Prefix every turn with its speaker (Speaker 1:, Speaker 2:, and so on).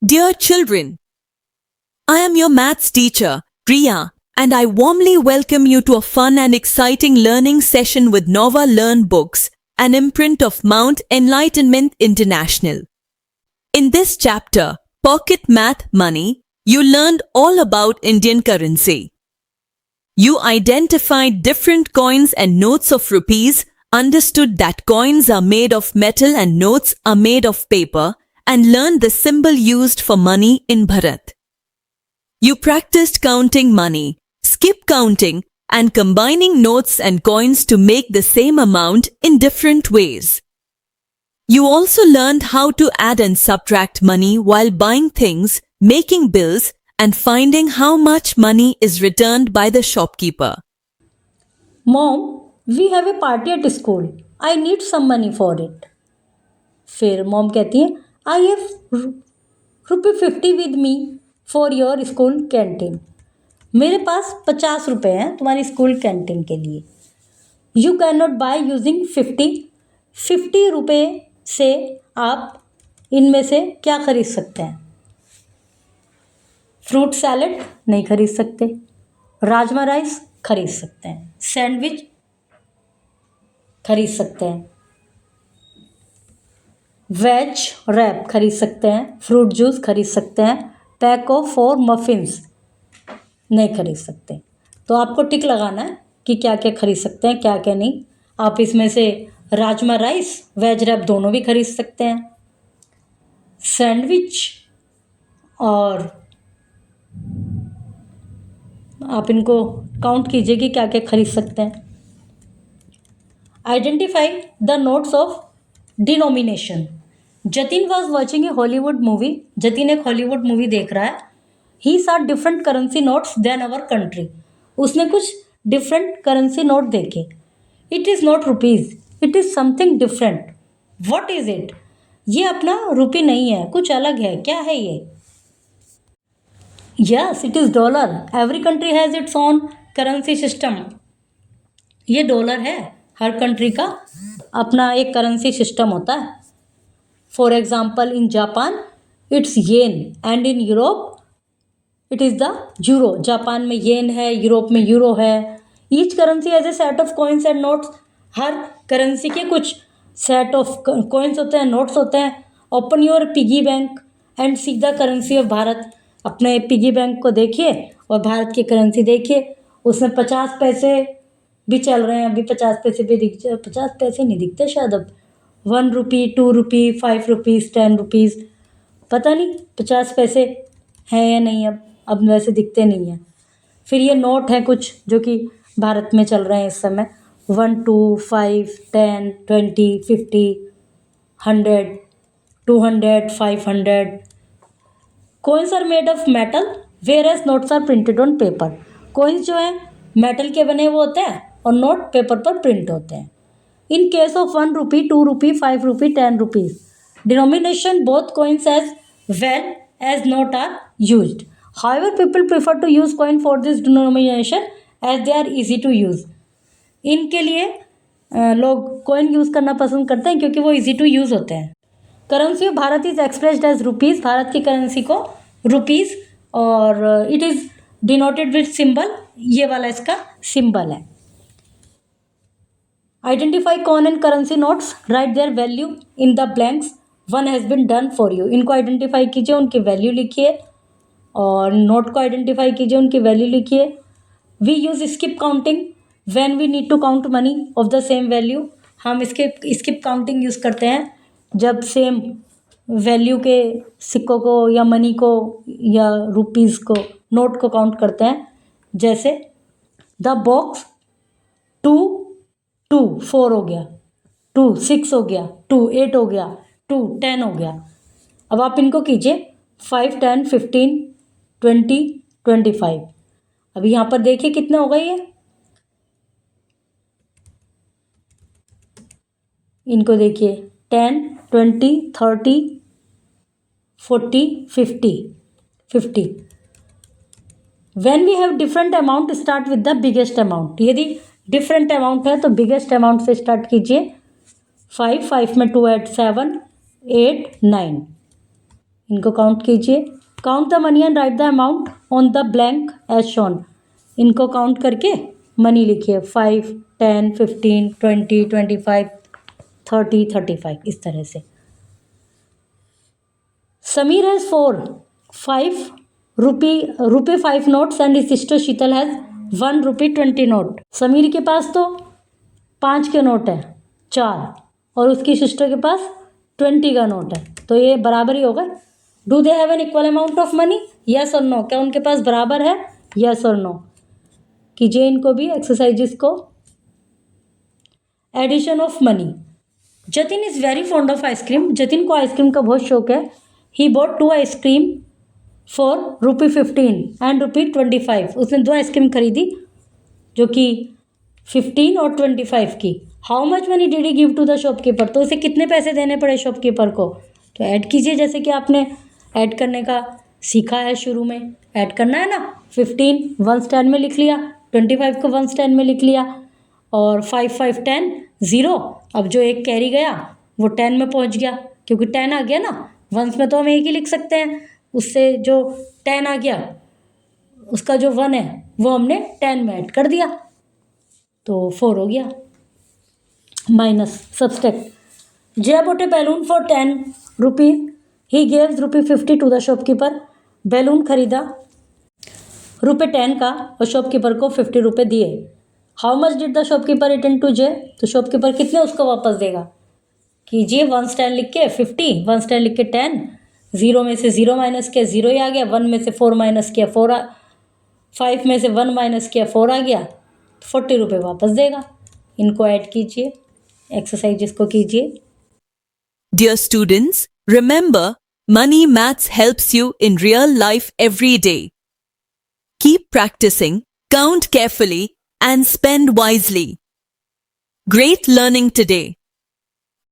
Speaker 1: Dear children, I am your maths teacher, Priya, and I warmly welcome you to a fun and exciting learning session with Nova Learn Books, an imprint of Mount Enlightenment International. In this chapter, Pocket Math Money, you learned all about Indian currency. You identified different coins and notes of rupees, understood that coins are made of metal and notes are made of paper, and learned the symbol used for money in Bharat. You practiced counting money, skip counting, and combining notes and coins to make the same amount in different ways. You also learned how to add and subtract money while buying things, making bills, and finding how much money is returned by the shopkeeper.
Speaker 2: Mom, we have a party at school. I need some money for it. फिर mom कहती है I have ₹50 with me for your school canteen. मेरे पास 50 रुपये हैं तुम्हारी school canteen के लिए. You can not by using 50 रुपये से आप इनमें से क्या खरीद सकते हैं? फ्रूट सैलड नहीं खरीद सकते, राजमा राइस खरीद सकते हैं, सैंडविच खरीद सकते हैं, वेज रैप खरीद सकते हैं, फ्रूट जूस खरीद सकते हैं, पैक ऑफ 4 मफिन्स नहीं खरीद सकते. तो आपको टिक लगाना है कि क्या क्या खरीद सकते हैं, क्या क्या नहीं. आप इसमें से राजमा राइस, वेज रैप दोनों भी खरीद सकते हैं. सैंडविच और आप इनको काउंट कीजिए कि क्या क्या खरीद सकते हैं. Identify the notes of denomination. Jatin was watching a Hollywood movie. Jatin एक हॉलीवुड मूवी देख रहा है. He saw different currency notes than our country. उसने कुछ डिफरेंट करेंसी नोट देखे. It is not rupees, it is something different. What is it? ये अपना रुपी नहीं है, कुछ अलग है. क्या है ये? Yes, it is dollar. Every country has its own currency system. ये डॉलर है. हर कंट्री का अपना एक करेंसी सिस्टम होता है. For example in Japan it's yen and in Europe it is the euro. Japan में येन है, यूरोप में यूरो है. Each currency has a set of coins and notes. हर करेंसी के कुछ सेट ऑफ कॉइन्स होते हैं, नोट्स होते हैं. Open your piggy bank and see the currency of Bharat. अपने पिगी बैंक को देखिए और भारत की करेंसी देखिए. उसमें 50 पैसे भी चल रहे हैं. अभी 50 पैसे भी 50 पैसे नहीं दिखते शायद अब. 1 रुपी, 2 रुपी, 5 रुपीज़, 10 रुपीज़, पता नहीं 50 पैसे हैं या नहीं. अब वैसे दिखते नहीं हैं. फिर ये नोट हैं कुछ जो कि भारत में चल रहे हैं इस समय. 1, 2, 5, 10, 20, 50, 100, 200, 500. Coins are made of metal whereas notes are printed on paper. Coins जो हैं मेटल के बने हुए होते हैं और नोट पेपर पर प्रिंट होते हैं. In case of 1 rupee, 2 rupee, 5 rupee, 10 rupees, denomination both coins as well as note are used. However, people prefer to use coin for this denomination as they are easy to use. इनके लिए लोग coin use करना पसंद करते हैं क्योंकि वो easy to use होते हैं. Currency of Bharat is expressed as rupees. Bharat की करेंसी को रुपीज़ और it is denoted with symbol. ये वाला इसका सिंबल है. Identify coin and currency notes. Write their value in the blanks. One has been done for you. इनको identify कीजिए, उनकी वैल्यू लिखिए. और नोट को आइडेंटिफाई कीजिए, उनकी वैल्यू लिखिए. We use skip counting when we need to count money of the same value. हम स्किप काउंटिंग यूज़ करते हैं जब सेम वैल्यू के सिक्कों को या मनी को या रुपीज़ को, नोट को काउंट करते हैं. जैसे द बॉक्स 2, 2, 4 हो गया, 2, 6 हो गया, 2, 8 हो गया, 2, 10 हो गया. अब आप इनको कीजिए 5, 10, 15, 20, 25. अभी यहाँ पर देखिए कितने हो गए ये. इनको देखिए 10, 20, 30, 40, 50, 50. When we have different amount, start with the biggest amount. यदि डिफरेंट अमाउंट है तो बिगेस्ट अमाउंट से स्टार्ट कीजिए. 5 में 2 ऐड 7, 8, 9. इनको काउंट कीजिए. Count the money and write the amount on the blank as shown. इनको काउंट करके मनी लिखिए. 5, 10, 15, 20, 25, 30, 35 इस तरह से. Sameer has 5 rupee 5 notes and his sister Sheetal has 1 rupee 20 note. Sameer के पास तो 5 के नोट है 4 और उसकी सिस्टर के पास 20 का नोट है, तो ये बराबर ही होगा. Do they have an equal amount of money? Yes और नो. क्या उनके पास बराबर है? यस और नो. कीजिए इनको भी एक्सरसाइजेस को. Addition of money. Jatin is very fond of ice cream. Jatin को आइसक्रीम का बहुत शौक है. He bought 2 ice cream for ₹15 and ₹25. उसने 2 आइसक्रीम खरीदी जो कि 15 और 25 की. How much money did he give to the shopkeeper? तो उसे कितने पैसे देने पड़े शॉपकीपर को? तो ऐड कीजिए, जैसे कि आपने ऐड करने का सीखा है शुरू में. ऐड करना है ना. 15 वन स्टैंड में लिख लिया, 25 को वन स्टैंड में लिख लिया और 5 5 10 0. अब जो एक कैरी गया वो 10 में पहुंच गया क्योंकि 10 आ गया ना. वंस में तो हम एक ही लिख सकते हैं, उससे जो 10 आ गया उसका जो 1 है वो हमने 10 में ऐड कर दिया तो 4 हो गया. Minus subtract. Jay bought a balloon for 10 rupees. He gives ₹50 to the shopkeeper. Balloon खरीदा ₹10 का और शॉपकीपर को ₹50 दिए. How much did the shopkeeper return to Jay? तो शॉपकीपर कितने उसको वापस देगा? कीजिए. वन स्टैंड लिख के 50, वन स्टैंड लिख के 10, 0 में से 0 माइनस किया 0 ही आ गया. 1 में से 4 माइनस किया 4 5 में से 1 माइनस किया 4 आ गया. ₹40 वापस देगा. इनको ऐड कीजिए, एक्सरसाइजेस को कीजिए.
Speaker 1: Dear students, remember, money maths helps you in real life every day. Keep practicing, count carefully, and spend wisely. Great learning today.